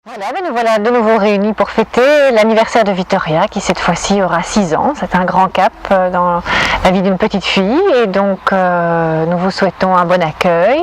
Voilà, nous voilà de nouveau réunis pour fêter l'anniversaire de Victoria qui cette fois-ci aura 6 ans. C'est un grand cap dans la vie d'une petite fille et donc nous vous souhaitons un bon accueil.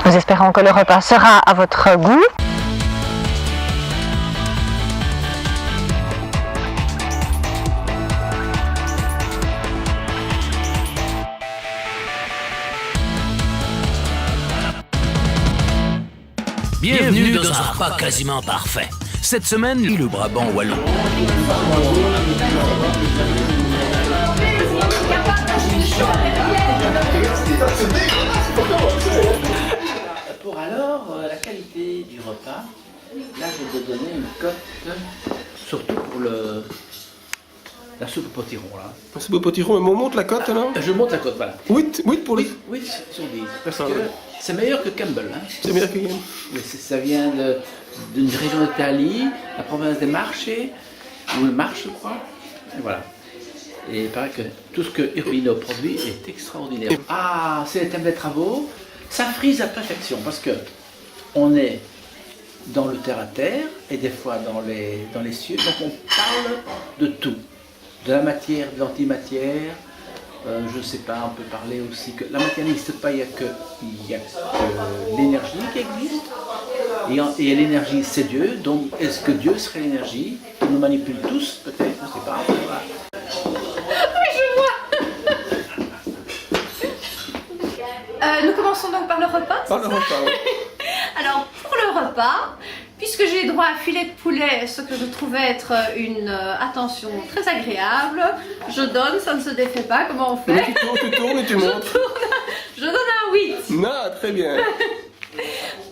Nous espérons que le repas sera à votre goût. Bienvenue dans un repas quasiment parfait. Cette semaine, le Brabant wallon. Pour alors la qualité du repas, là je vais te donner une cote, surtout pour la soupe au potiron là. La soupe au potiron, mais on monte la cote alors. Je monte la cote, voilà. 8 pour les... 8 sur 10. Parce D'accord. que c'est meilleur que Campbell. Hein. C'est meilleur que Game. Mais ça vient d'une région d'Italie, la province des Marches, ou le Marche je crois. Et voilà. Et il paraît que tout ce que Urbino produit est extraordinaire. Ah, c'est le thème des travaux. Ça frise à perfection parce que on est dans le terre-à-terre et des fois dans les cieux. Donc on parle de tout. De la matière, de l'antimatière. Je ne sais pas, on peut parler aussi que la matière n'existe pas, il y a que l'énergie qui existe. Et l'énergie, c'est Dieu. Donc est-ce que Dieu serait l'énergie qui nous manipule tous, peut-être, je ne sais pas. Voilà. Nous commençons donc par le repas. Par le repas, oui. Alors, pour le repas, puisque j'ai droit à un filet de poulet, ce que je trouvais être une attention très agréable, je donne, ça ne se défait pas, comment on Mais fait? tu tournes et tu montes. Je donne un 8. Non, très bien.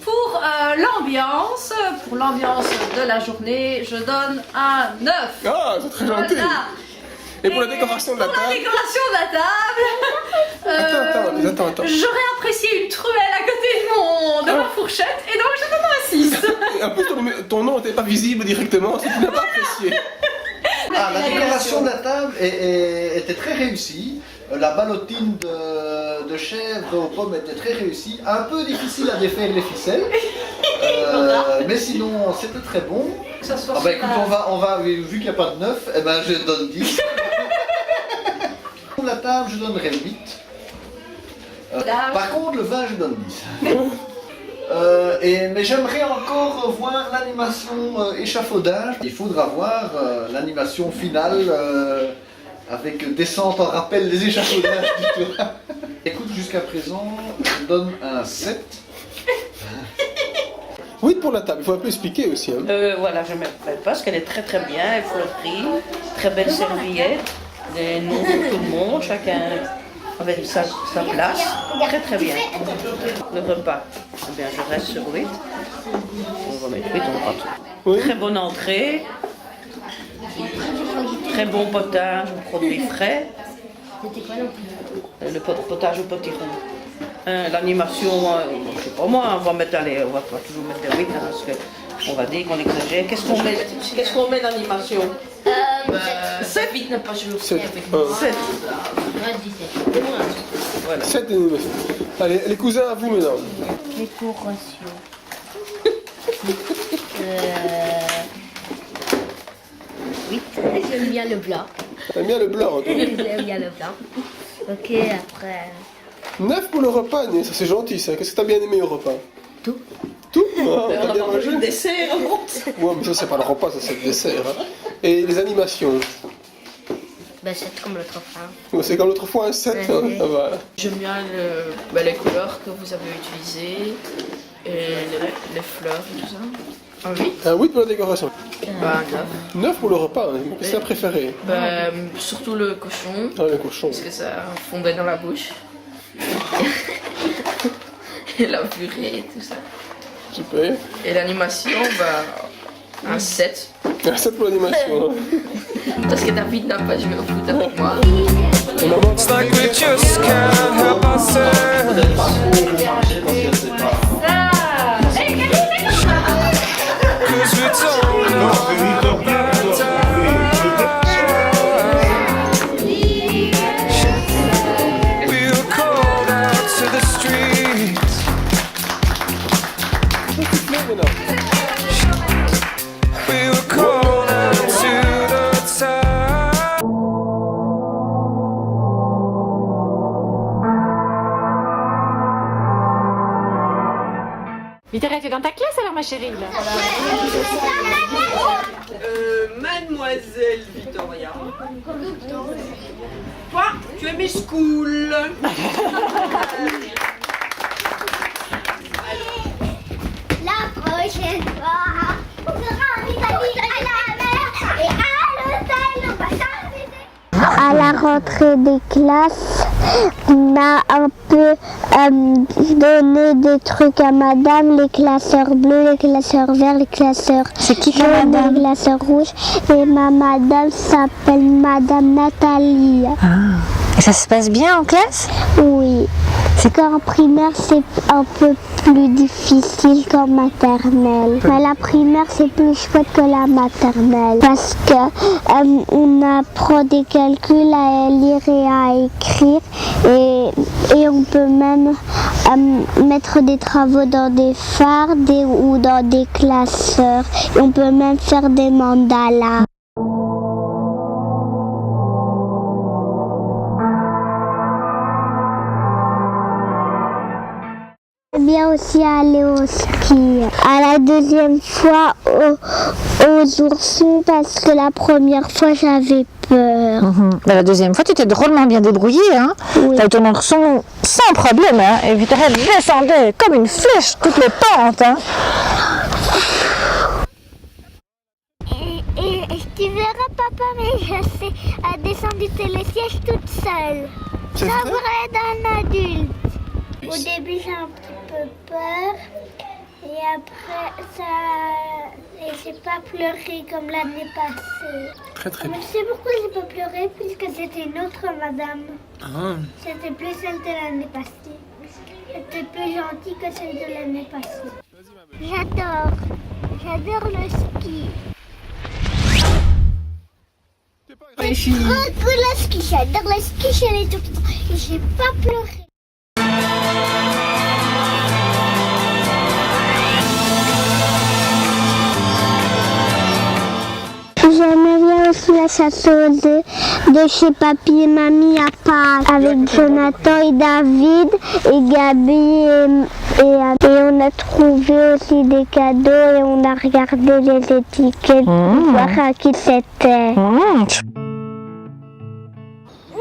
Pour l'ambiance de la journée, je donne un 9. Ah, c'est très gentil. Voilà. Et pour la décoration de la Pour la table. décoration de la table, Attends. j'aurais apprécié une truelle à côté de ma fourchette et donc je donne un 6. Et en plus, ton nom n'était pas visible directement, si tu n'as pas apprécié. Ah, la décoration de la table était très réussie. La ballotine de chèvre aux pommes était très réussie. Un peu difficile à défaire les ficelles. Mais sinon, c'était très bon. Que ça soit Ah bah écoute, on va vu qu'il n'y a pas de 9, eh ben, je donne 10. Pour la table, je donnerai 8. Par contre, le vin, je donne 10. Mais j'aimerais encore voir l'animation échafaudage. Il faudra voir l'animation finale avec descente en rappel des échafaudages du toit. Écoute, jusqu'à présent, je donne un 7. 8 pour la table, il faut un peu expliquer aussi. Hein. Voilà, je m'appelle parce qu'elle est très très bien, elle fleurit, très belle serviette, des noms pour tout le monde, chacun avec sa place, très très bien. Le repas, eh bien, je reste sur 8. On va mettre 8, on aura tout. Oui. Très bonne entrée, très bon potage, produits frais. Le potage au potiron. L'animation, je sais pas moi, on va mettre, allez, on va pas toujours mettre des 8 parce qu'on va dire qu'on exagère. Qu'est-ce qu'on met d'animation? 7, 8 n'a pas joué 7. avec 7. moi, 17. Voilà. 7 et 9. Allez, les cousins à vous maintenant. Décoration. 8. J'aime bien le blanc. T'aimes bien le blanc, toi. J'aime bien le blanc. Ok, après. 9 pour le repas, Agnès, ça c'est gentil ça. Qu'est-ce que t'as bien aimé au repas? Tout. Tout? Ah, On t'as a bien pas mangé? le dessert, bon. Ouais, mais ça c'est pas le repas, ça c'est le dessert. Hein. Et les animations? Ben, c'est comme l'autre fois. Ouais, c'est comme l'autre fois un 7, hein. Oui. Ça va. J'aime bien les couleurs que vous avez utilisées, et les fleurs et tout ça. Un 8. Un 8 pour la décoration. Bah, 9. 9 pour le repas, hein. Qu'est-ce que t'as préféré? Bah, surtout le cochon, Ah, le cochon. parce que ça fondait dans la bouche. Et la purée et tout ça. Super. Et l'animation, bah, un 7. Un 7 pour l'animation. Parce que David n'a pas joué au foot avec moi. On en mange. It's like we just can't help ourselves. Cause we don't know about time. We'll call out to the streets. Maintenant. Victoria, tu es dans ta classe alors, ma chérie là? Mademoiselle Victoria. Toi, tu es mes schools. La prochaine fois, on sera en Italie à la mer et à l'hôtel, on va s'inviter. À la rentrée des classes, on a un peu donné des trucs à madame, les classeurs bleus, les classeurs verts, les classeurs jaunes, les classeurs rouges. Et ma madame s'appelle Madame Nathalie. Ah. Et ça se passe bien en classe? Oui. Qu'en primaire, c'est un peu plus difficile qu'en maternelle. Mais la primaire, c'est plus chouette que la maternelle. Parce que on apprend des calculs à lire et à écrire. Et on peut même mettre des travaux dans des phares ou dans des classeurs. Et on peut même faire des mandalas. J'aime bien aussi aller au ski. À la deuxième fois aux oursons parce que la première fois j'avais peur. La deuxième fois, tu t'es drôlement bien débrouillée. Hein? Oui. T'as eu ton ourson sans problème. Hein? Et Victoria descendait comme une flèche toutes les pentes. Hein? Et tu verras papa, mais je sais descendre du télésiège toute seule. C'est Ça vrai pourrait être un adulte. Au début j'ai un petit peu peur et après j'ai pas pleuré comme l'année passée. Très très Mais bien. tu sais pourquoi j'ai pas pleuré? Puisque c'était une autre madame. Ah. C'était plus celle de l'année passée. C'était plus gentil que celle de l'année passée. J'adore le ski. C'est trop cool le ski, j'adore le ski, je l'ai tout le temps et j'ai pas pleuré. J'aimais bien aussi la chasse aux œufs de chez Papy et Mamie à Pâques avec Jonathan et David et Gabi et on a trouvé aussi des cadeaux et on a regardé les étiquettes pour voir à qui c'était. Ouh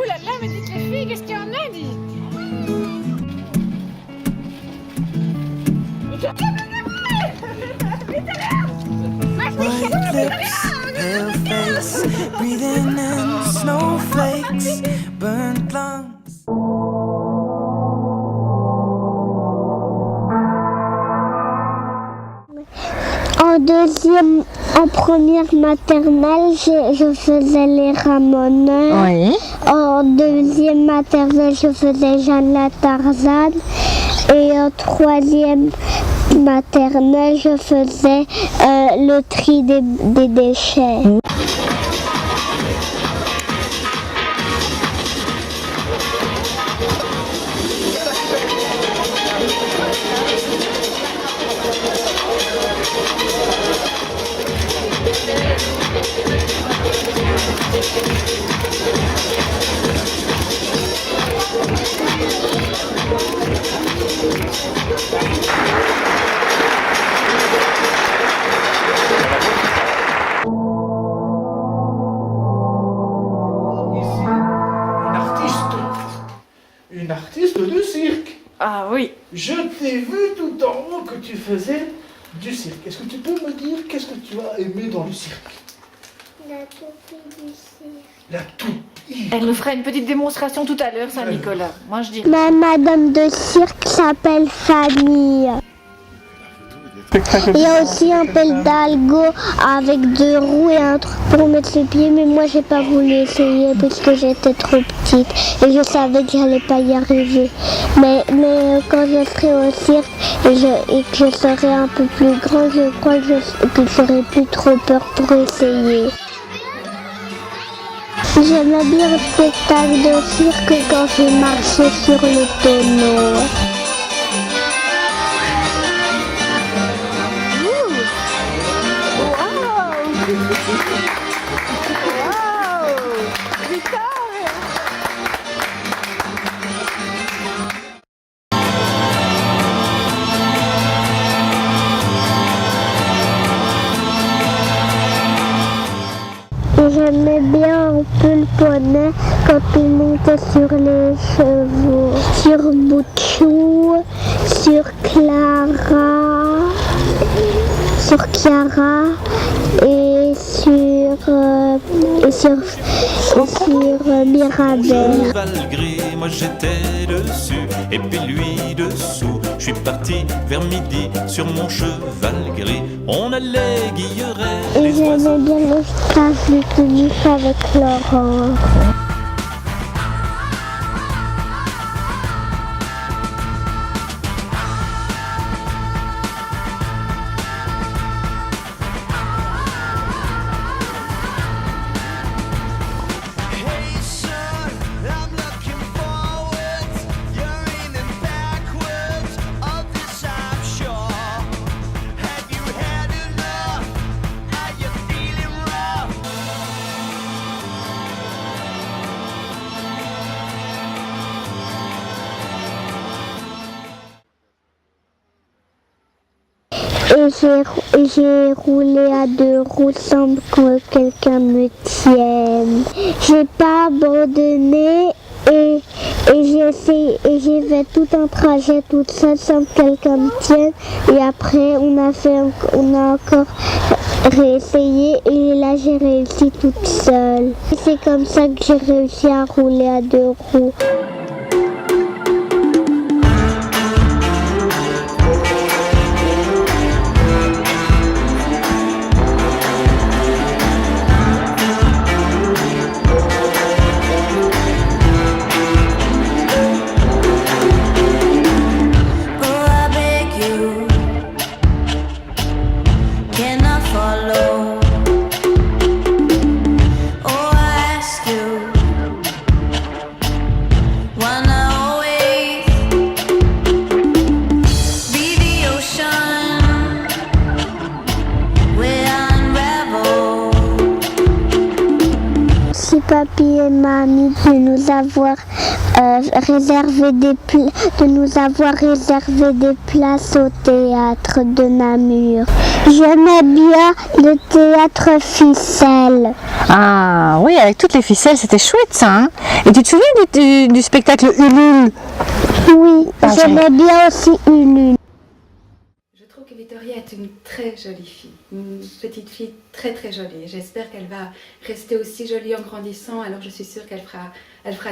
là là, mais dites les filles, qu'est-ce qu'il y en a, dit? White lips, pale face, breathing in snowflakes, burnt lungs. En première maternelle, je faisais les Ramoneurs. Oui. En deuxième maternelle, je faisais Jeanne la Tarzane. Et en troisième maternelle, je faisais le tri des déchets. Une artiste de cirque. Ah oui. Je t'ai vu tout en haut que tu faisais du cirque. Est-ce que tu peux me dire qu'est-ce que tu as aimé dans le cirque? La toupie du cirque. La toupie. Elle nous fera une petite démonstration tout à l'heure, Saint-Nicolas. Moi, je dis. Ma madame de cirque s'appelle Fanny. Il y a aussi un pédalgo avec 2 roues et un truc pour mettre les pieds, mais moi j'ai pas voulu essayer parce que j'étais trop petite et je savais que j'allais pas y arriver. Mais quand je serai au cirque et que je serai un peu plus grande, je crois que j'aurai plus trop peur pour essayer. J'aimais bien le spectacle de cirque quand j'ai marché sur le tonneau. peu le poney quand on montait sur les chevaux. Sur Bouchou, sur Chiara et sur Mirabel. Valgris, moi j'étais dessus, et puis lui dessous. Je suis parti vers midi sur mon cheval gris. On allait guilleret. Et j'aimais bien le stage de tennis avec Laurent. Et j'ai roulé à 2 roues sans que quelqu'un me tienne. J'ai pas abandonné et j'ai fait tout un trajet toute seule sans que quelqu'un me tienne. Et après on a encore réessayé et là j'ai réussi toute seule. Et c'est comme ça que j'ai réussi à rouler à 2 roues. Papi et mamie de nous avoir réservé des places au théâtre de Namur. J'aimais bien le théâtre Ficelle. Ah oui, avec toutes les ficelles, c'était chouette ça. Hein, et tu te souviens du spectacle Ulule? Oui, j'aimais bien aussi Ulule. Je trouve que Vittoria est une très jolie fille, une petite fille très très jolie. J'espère qu'elle va rester aussi jolie en grandissant, alors je suis sûre qu'elle fera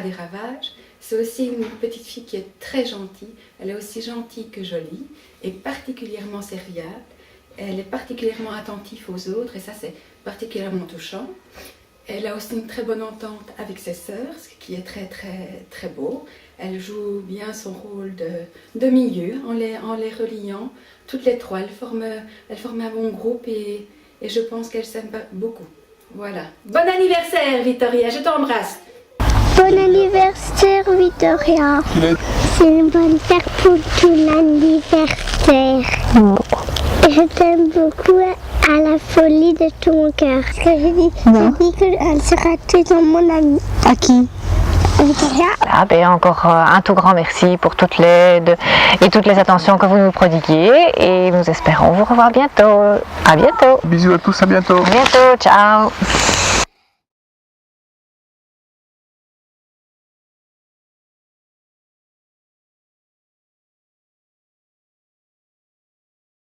des ravages. C'est aussi une petite fille qui est très gentille, elle est aussi gentille que jolie et particulièrement serviable. Elle est particulièrement attentive aux autres et ça c'est particulièrement touchant. Elle a aussi une très bonne entente avec ses sœurs, ce qui est très très très beau. Elle joue bien son rôle de milieu en les reliant. Toutes les trois, elles forment un bon groupe et je pense qu'elles s'aiment beaucoup. Voilà. Bon anniversaire Vittoria, je t'embrasse. Bon anniversaire Vittoria. C'est une bonne carte pour tout l'anniversaire. Je t'aime beaucoup à la folie de tout mon cœur. J'ai dit qu'elle sera toujours mon amie. À qui? Ah ben encore un tout grand merci pour toute l'aide et toutes les attentions que vous nous prodiguez et nous espérons vous revoir bientôt. À bientôt. Bisous à tous, à bientôt. À bientôt, ciao.